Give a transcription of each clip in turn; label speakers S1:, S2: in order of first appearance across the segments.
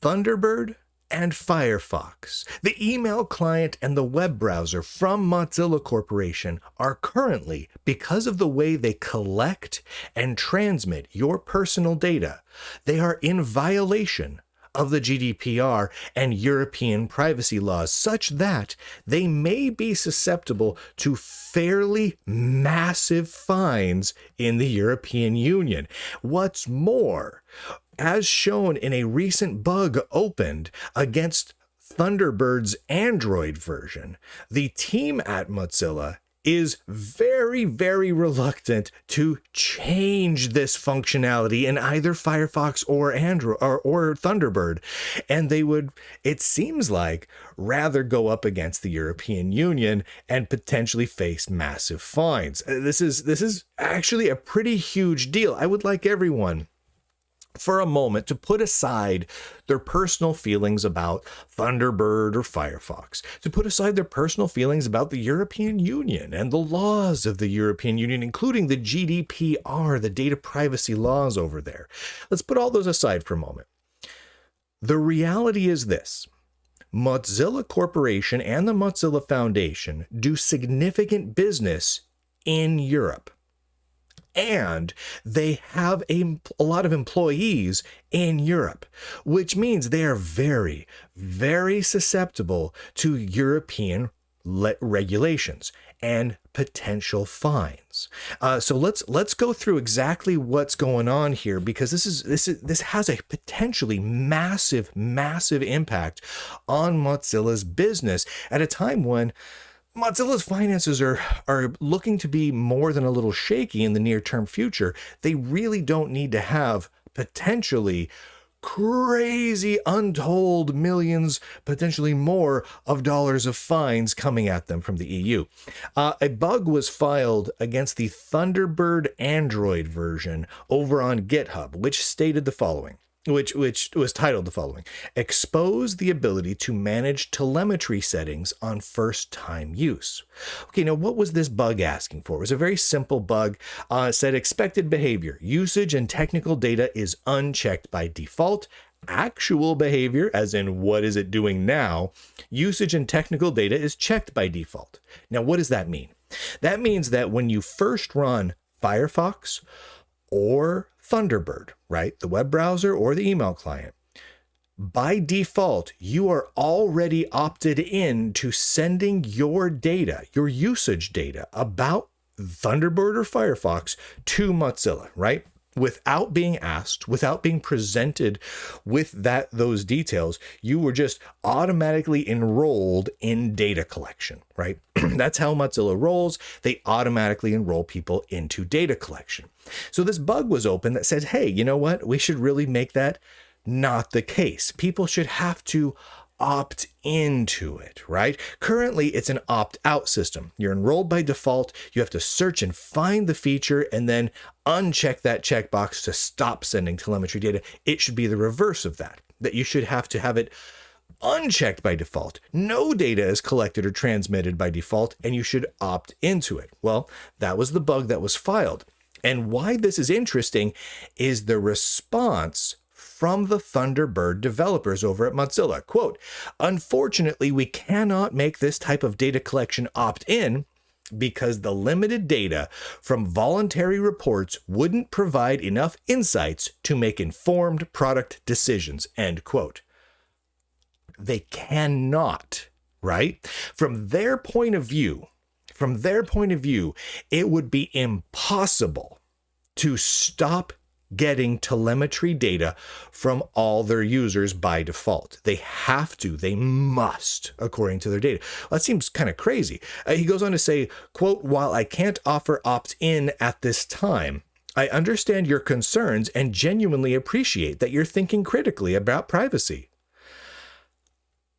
S1: Thunderbird and Firefox, the email client and the web browser from Mozilla Corporation, are currently, because of the way they collect and transmit your personal data, they are in violation of the GDPR and European privacy laws, such that they may be susceptible to fairly massive fines in the European Union. What's more, as shown in a recent bug opened against Thunderbird's Android version, the team at Mozilla is very, very reluctant to change this functionality in either Firefox or Android or Thunderbird. And they would, it seems like, rather go up against the European Union and potentially face massive fines. This is actually a pretty huge deal. I would like everyone for a moment to put aside their personal feelings about Thunderbird or Firefox, to put aside their personal feelings about the European Union and the laws of the European Union, including the GDPR, the data privacy laws over there. Let's put all those aside for a moment. The reality is this: Mozilla Corporation and the Mozilla Foundation do significant business in Europe. And they have a lot of employees in Europe, which means they are very, very susceptible to European regulations and potential fines. So let's go through exactly what's going on here, because this has a potentially massive impact on Mozilla's business at a time when Mozilla's finances are looking to be more than a little shaky in the near-term future. They really don't need to have potentially crazy, untold millions, potentially more of dollars of fines coming at them from the EU. A bug was filed against the Thunderbird Android version over on GitHub, which stated the following. Which was titled the following: expose the ability to manage telemetry settings on first-time use. Okay, now what was this bug asking for? It was a very simple bug. It said expected behavior. Usage and technical data is unchecked by default. Actual behavior, as in what is it doing now, usage and technical data is checked by default. Now, what does that mean? That means that when you first run Firefox or Thunderbird, right, the web browser or the email client, by default, you are already opted in to sending your data, your usage data about Thunderbird or Firefox to Mozilla, right? Without being asked, without being presented with those details, you were just automatically enrolled in data collection, right? That's how Mozilla rolls. They automatically enroll people into data collection. So this bug was open that said, hey, you know what? We should really make that not the case. People should have to opt into it, right? Currently, it's an opt-out system. You're enrolled by default. You have to search and find the feature and then uncheck that checkbox to stop sending telemetry data. It should be the reverse of that you should have to have it unchecked by default. No data is collected or transmitted by default, and you should opt into it. Well, that was the bug that was filed. And why this is interesting is the response from the Thunderbird developers over at Mozilla. Quote, unfortunately, we cannot make this type of data collection opt-in because the limited data from voluntary reports wouldn't provide enough insights to make informed product decisions, end quote. They cannot, right? From their point of view, it would be impossible to stop getting telemetry data from all their users by default. They must, according to their data. Well, that seems kind of crazy. He goes on to say, quote, while I can't offer opt-in at this time, I understand your concerns and genuinely appreciate that you're thinking critically about privacy.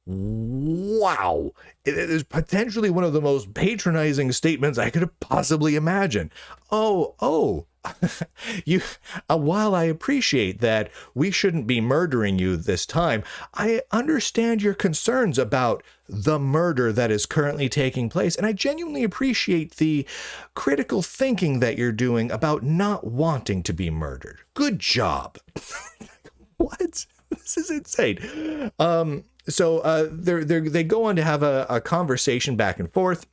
S1: Wow. It is potentially one of the most patronizing statements I could have possibly imagined. While I appreciate that we shouldn't be murdering you this time, I understand your concerns about the murder that is currently taking place, and I genuinely appreciate the critical thinking that you're doing about not wanting to be murdered. Good job. What? This is insane. So they go on to have a conversation back and forth.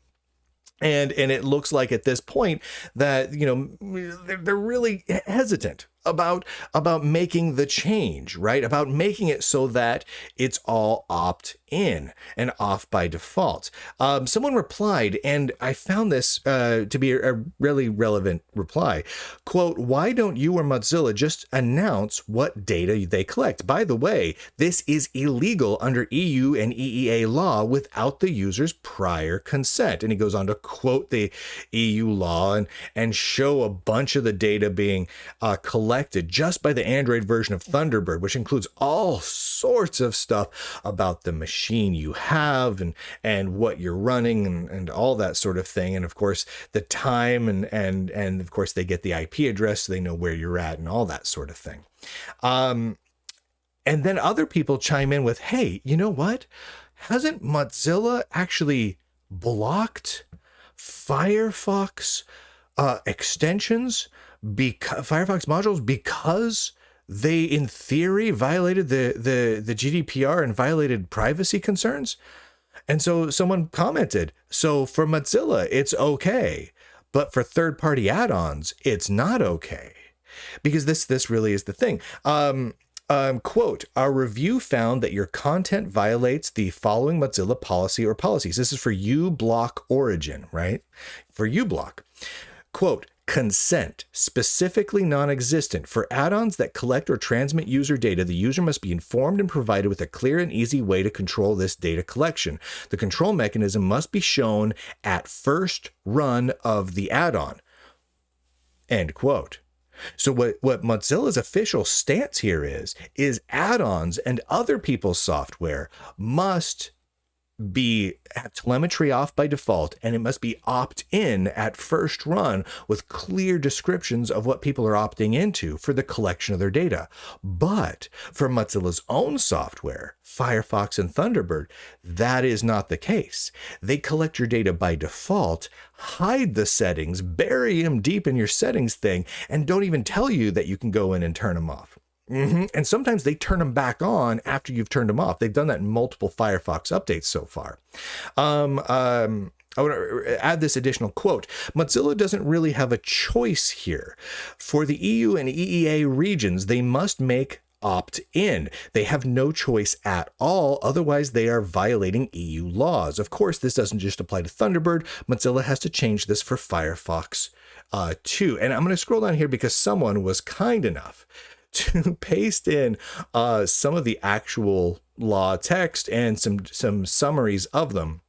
S1: And it looks like at this point that, they're really hesitant about making the change, right? About making it so that it's all opt-in and off by default. Someone replied, and I found this to be a really relevant reply. Quote, "Why don't you or Mozilla just announce what data they collect? By the way, this is illegal under EU and EEA law without the user's prior consent." And he goes on to quote the EU law and show a bunch of the data being collected just by the Android version of Thunderbird, which includes all sorts of stuff about the machine you have and what you're running and all that sort of thing. And of course, the time and of course they get the IP address so they know where you're at and all that sort of thing. And then other people chime in with, hey, you know what? Hasn't Mozilla actually blocked Firefox extensions, Firefox modules, because they in theory violated the GDPR and violated privacy concerns? And so someone commented, so for Mozilla it's okay, but for third-party add-ons it's not okay, because this really is the thing. Quote, "Our review found that your content violates the following Mozilla policy or policies." This is for uBlock origin, right? For uBlock. Quote, "Consent, specifically non-existent. For add-ons that collect or transmit user data, the user must be informed and provided with a clear and easy way to control this data collection. The control mechanism must be shown at first run of the add-on." End quote. So what Mozilla's official stance here is add-ons and other people's software must have telemetry off by default, and it must be opt-in at first run with clear descriptions of what people are opting into for the collection of their data. But for Mozilla's own software, Firefox and Thunderbird, that is not the case. They collect your data by default, hide the settings, bury them deep in your settings thing, and don't even tell you that you can go in and turn them off. And sometimes they turn them back on after you've turned them off. They've done that in multiple Firefox updates so far. I want to add this additional quote. Mozilla doesn't really have a choice here. For the EU and EEA regions, they must make opt-in. They have no choice at all. Otherwise, they are violating EU laws. Of course, this doesn't just apply to Thunderbird. Mozilla has to change this for Firefox too. And I'm going to scroll down here because someone was kind enough to paste in some of the actual law text and some summaries of them.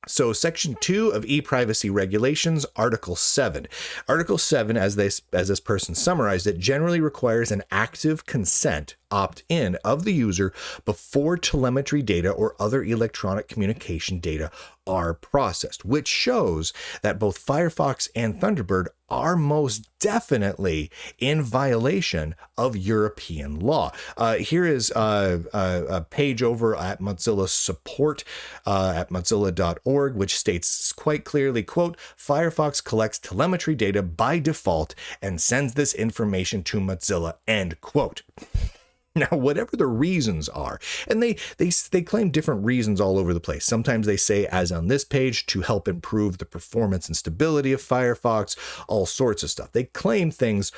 S1: So Section 2 of e-privacy regulations, Article 7. Article 7, as this person summarized it, generally requires an active consent, opt-in, of the user before telemetry data or other electronic communication data are processed, which shows that both Firefox and Thunderbird are most definitely in violation of European law. Here is a page over at Mozilla support at mozilla.org, which states quite clearly, quote, "Firefox collects telemetry data by default and sends this information to Mozilla," end quote. Now, whatever the reasons are, and they claim different reasons all over the place. Sometimes they say, as on this page, to help improve the performance and stability of Firefox, all sorts of stuff. They claim things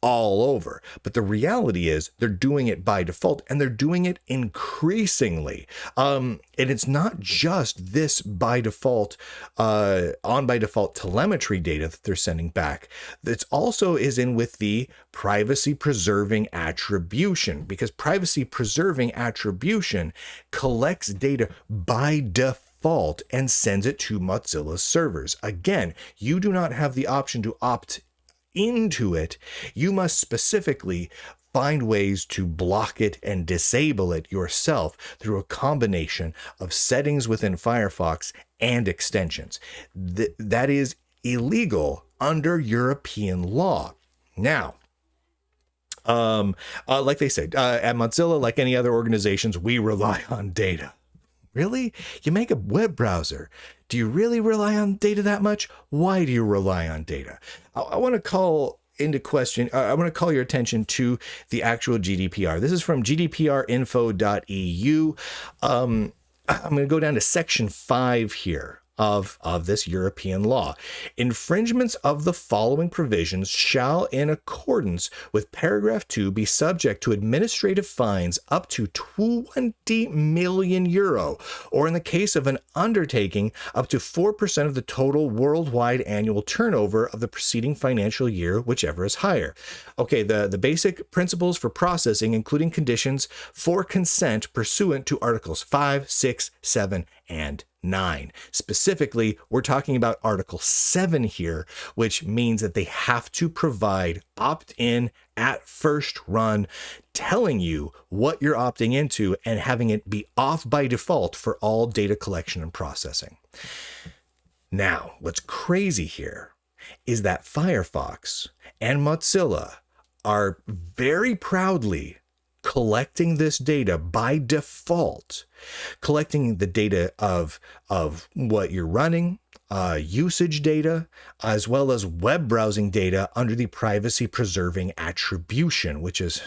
S1: all over. But the reality is they're doing it by default, and they're doing it increasingly. And it's not just this by default, on by default telemetry data that they're sending back. It also is in with the privacy preserving attribution, because privacy preserving attribution collects data by default and sends it to Mozilla's servers. Again, you do not have the option to opt into it. You must specifically find ways to block it and disable it yourself through a combination of settings within Firefox and extensions. That is illegal under European law. Now, like they said, at Mozilla, like any other organizations, we rely on data. Really? You make a web browser. Do you really rely on data that much? Why do you rely on data? I want to call into question, I want to call your attention to the actual GDPR. This is from gdprinfo.eu. I'm going to go down to section 5 here of this European law. Infringements of the following provisions shall, in accordance with paragraph 2, be subject to administrative fines up to 20 million euro, or in the case of an undertaking, up to 4% of the total worldwide annual turnover of the preceding financial year, whichever is higher. Okay, the basic principles for processing, including conditions for consent pursuant to Articles 5, 6, 7, and 9. Specifically, we're talking about Article 7 here, which means that they have to provide opt-in at first run, telling you what you're opting into and having it be off by default for all data collection and processing. Now, what's crazy here is that Firefox and Mozilla are very proudly collecting this data by default, collecting the data of what you're running, usage data, as well as web browsing data under the privacy preserving attribution, which is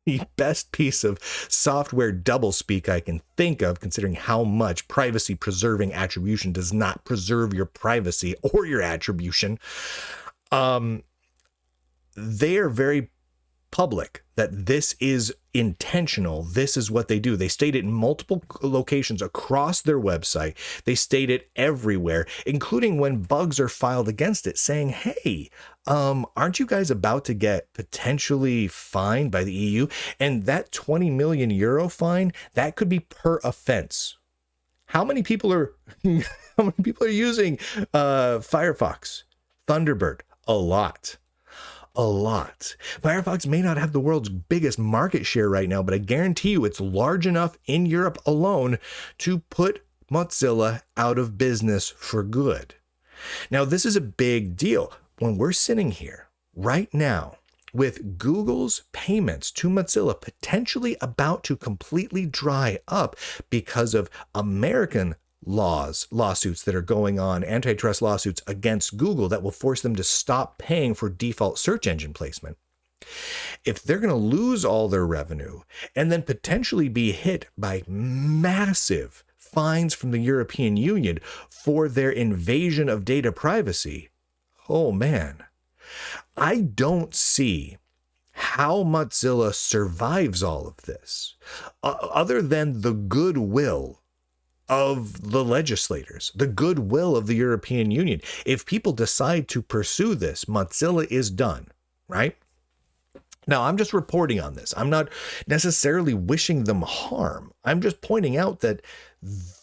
S1: the best piece of software doublespeak I can think of, considering how much privacy preserving attribution does not preserve your privacy or your attribution. They are very public that this is intentional. This is what they do. They state it in multiple locations across their website. They state it everywhere, including when bugs are filed against it, saying, hey, aren't you guys about to get potentially fined by the EU? And that 20 million euro fine, that could be per offense. How many people are using Firefox, Thunderbird? A lot. Firefox may not have the world's biggest market share right now, but I guarantee you it's large enough in Europe alone to put Mozilla out of business for good. Now, this is a big deal. When we're sitting here right now with Google's payments to Mozilla potentially about to completely dry up because of American lawsuits that are going on, antitrust lawsuits against Google that will force them to stop paying for default search engine placement. If they're going to lose all their revenue and then potentially be hit by massive fines from the European Union for their invasion of data privacy, oh man, I don't see how Mozilla survives all of this, other than the goodwill of the legislators, the goodwill of the European Union. If people decide to pursue this, Mozilla is done, right? Now, I'm just reporting on this. I'm not necessarily wishing them harm. I'm just pointing out that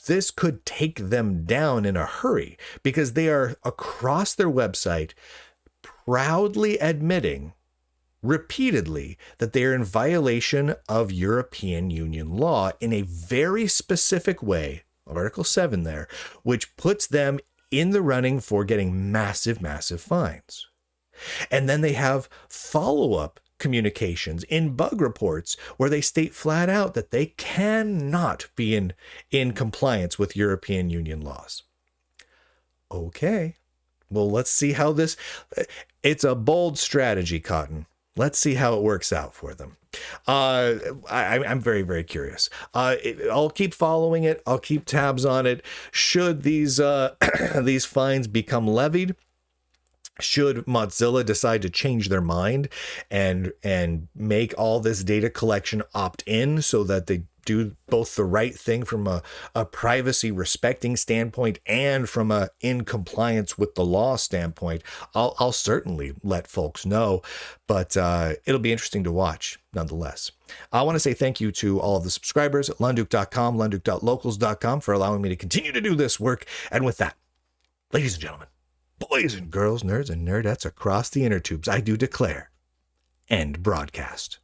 S1: this could take them down in a hurry because they are across their website proudly admitting repeatedly that they are in violation of European Union law in a very specific way, Article 7 there, which puts them in the running for getting massive, massive fines. And then they have follow-up communications in bug reports where they state flat out that they cannot be in compliance with European Union laws. Okay, well, let's see how this... It's a bold strategy, Cotton. Let's see how it works out for them. I'm very, very curious. I'll keep following it. I'll keep tabs on it. Should these these fines become levied, should Mozilla decide to change their mind and make all this data collection opt-in so that they do both the right thing from a privacy respecting standpoint and from a in compliance with the law standpoint, I'll certainly let folks know, but it'll be interesting to watch nonetheless. I want to say thank you to all of the subscribers at lunduke.com, lunduke.locals.com for allowing me to continue to do this work. And with that, ladies and gentlemen, boys and girls, nerds and nerdettes across the inner tubes, I do declare, end broadcast.